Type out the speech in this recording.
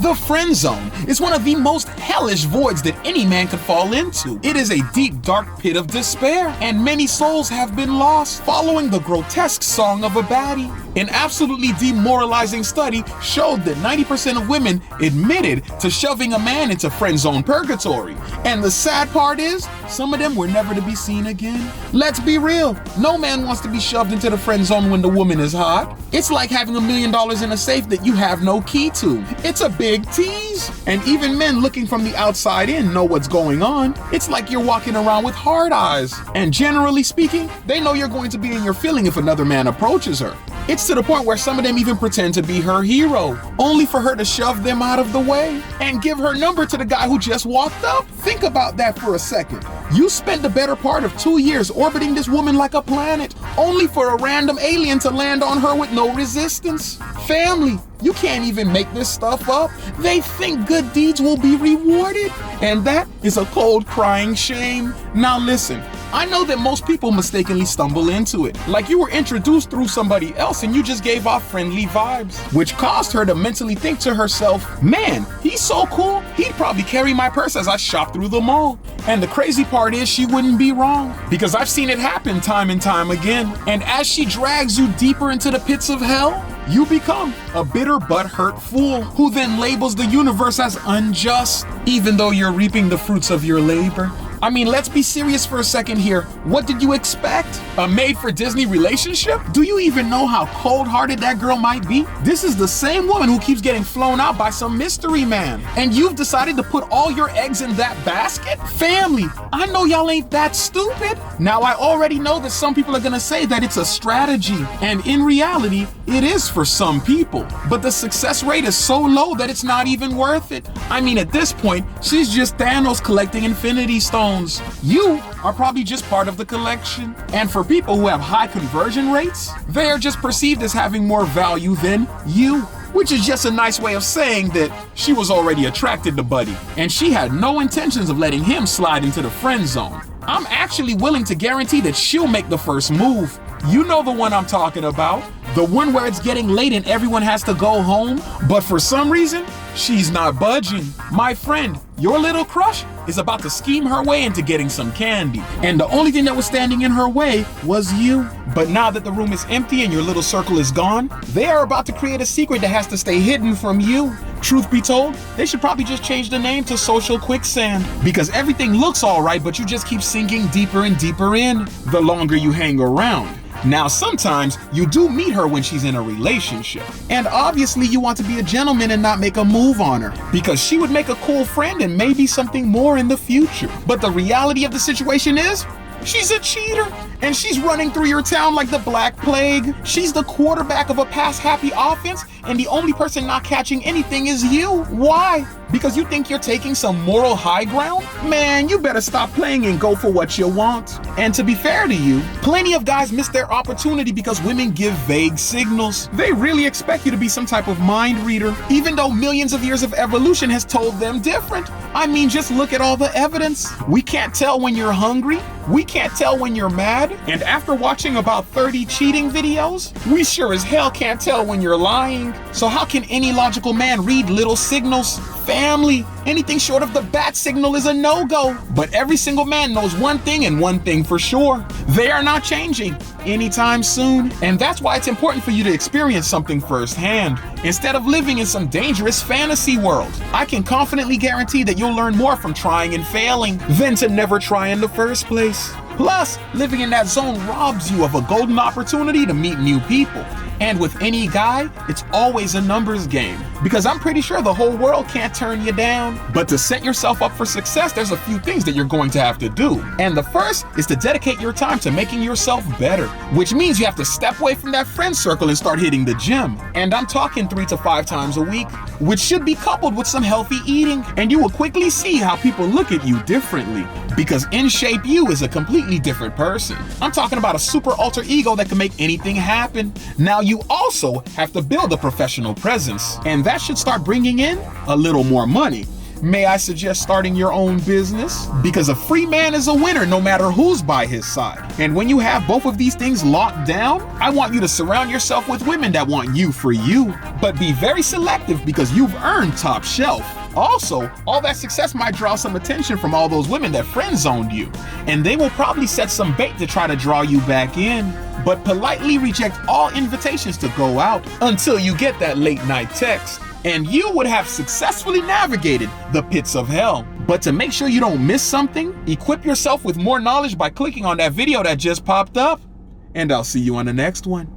The friend zone is one of the most hellish voids that any man could fall into. It is a deep, dark pit of despair, and many souls have been lost following the grotesque song of a baddie. An absolutely demoralizing study showed that 90% of women admitted to shoving a man into friend zone purgatory. And the sad part is, some of them were never to be seen again. Let's be real, no man wants to be shoved into the friend zone when the woman is hot. It's like having $1 million in a safe that you have no key to. It's a big tease. And even men looking from the outside in know what's going on. It's like you're walking around with hard eyes. And generally speaking, they know you're going to be in your feeling if another man approaches her. It's to the point where some of them even pretend to be her hero, only for her to shove them out of the way and give her number to the guy who just walked up. Think about that for a second. You spent the better part of 2 years orbiting this woman like a planet, only for a random alien to land on her with no resistance. Family, you can't even make this stuff up. They think good deeds will be rewarded, and that is a cold crying shame. Now listen, I know that most people mistakenly stumble into it, like you were introduced through somebody else and you just gave off friendly vibes, which caused her to mentally think to herself, man, he's so cool, he'd probably carry my purse as I shop through the mall. And the crazy part is she wouldn't be wrong, because I've seen it happen time and time again. And as she drags you deeper into the pits of hell, you become a bitter butthurt fool who then labels the universe as unjust, even though you're reaping the fruits of your labor. I mean, let's be serious for a second here. What did you expect? A made-for-Disney relationship? Do you even know how cold-hearted that girl might be? This is the same woman who keeps getting flown out by some mystery man. And you've decided to put all your eggs in that basket? Family, I know y'all ain't that stupid. Now, I already know that some people are gonna say that it's a strategy. And in reality, it is for some people. But the success rate is so low that it's not even worth it. I mean, at this point, she's just Thanos collecting Infinity Stones. You are probably just part of the collection. And for people who have high conversion rates, they are just perceived as having more value than you, which is just a nice way of saying that she was already attracted to Buddy, and she had no intentions of letting him slide into the friend zone. I'm actually willing to guarantee that she'll make the first move. You know the one I'm talking about. The one where it's getting late and everyone has to go home, but for some reason, she's not budging. My friend, your little crush is about to scheme her way into getting some candy. And the only thing that was standing in her way was you. But now that the room is empty and your little circle is gone, they are about to create a secret that has to stay hidden from you. Truth be told, they should probably just change the name to Social Quicksand, because everything looks all right, but you just keep sinking deeper and deeper in the longer you hang around. Now, sometimes you do meet her when she's in a relationship. And obviously you want to be a gentleman and not make a move on her, because she would make a cool friend and maybe something more in the future. But the reality of the situation is, she's a cheater, and she's running through your town like the Black Plague. She's the quarterback of a pass-happy offense, and the only person not catching anything is you. Why? Because you think you're taking some moral high ground? Man, you better stop playing and go for what you want. And to be fair to you, plenty of guys miss their opportunity because women give vague signals. They really expect you to be some type of mind reader, even though millions of years of evolution has told them different. I mean, just look at all the evidence. We can't tell when you're hungry. We can't tell when you're mad. And after watching about 30 cheating videos, we sure as hell can't tell when you're lying. So how can any logical man read little signals? Family, anything short of the bat signal is a no-go. But every single man knows one thing and one thing for sure. They are not changing anytime soon. And that's why it's important for you to experience something firsthand, instead of living in some dangerous fantasy world. I can confidently guarantee that you'll learn more from trying and failing than to never try in the first place. Plus, living in that zone robs you of a golden opportunity to meet new people. And with any guy, it's always a numbers game, because I'm pretty sure the whole world can't turn you down. But to set yourself up for success, there's a few things that you're going to have to do. And the first is to dedicate your time to making yourself better, which means you have to step away from that friend circle and start hitting the gym. And I'm talking 3 to 5 times a week, which should be coupled with some healthy eating. And you will quickly see how people look at you differently, because in shape you is a completely different person. I'm talking about a super alter ego that can make anything happen. Now you also have to build a professional presence, and that should start bringing in a little more money. May I suggest starting your own business? Because a free man is a winner no matter who's by his side. And when you have both of these things locked down, I want you to surround yourself with women that want you for you. But be very selective because you've earned top shelf. Also, all that success might draw some attention from all those women that friend-zoned you, and they will probably set some bait to try to draw you back in. But politely reject all invitations to go out until you get that late night text, and you would have successfully navigated the pits of hell. But to make sure you don't miss something, equip yourself with more knowledge by clicking on that video that just popped up, and I'll see you on the next one.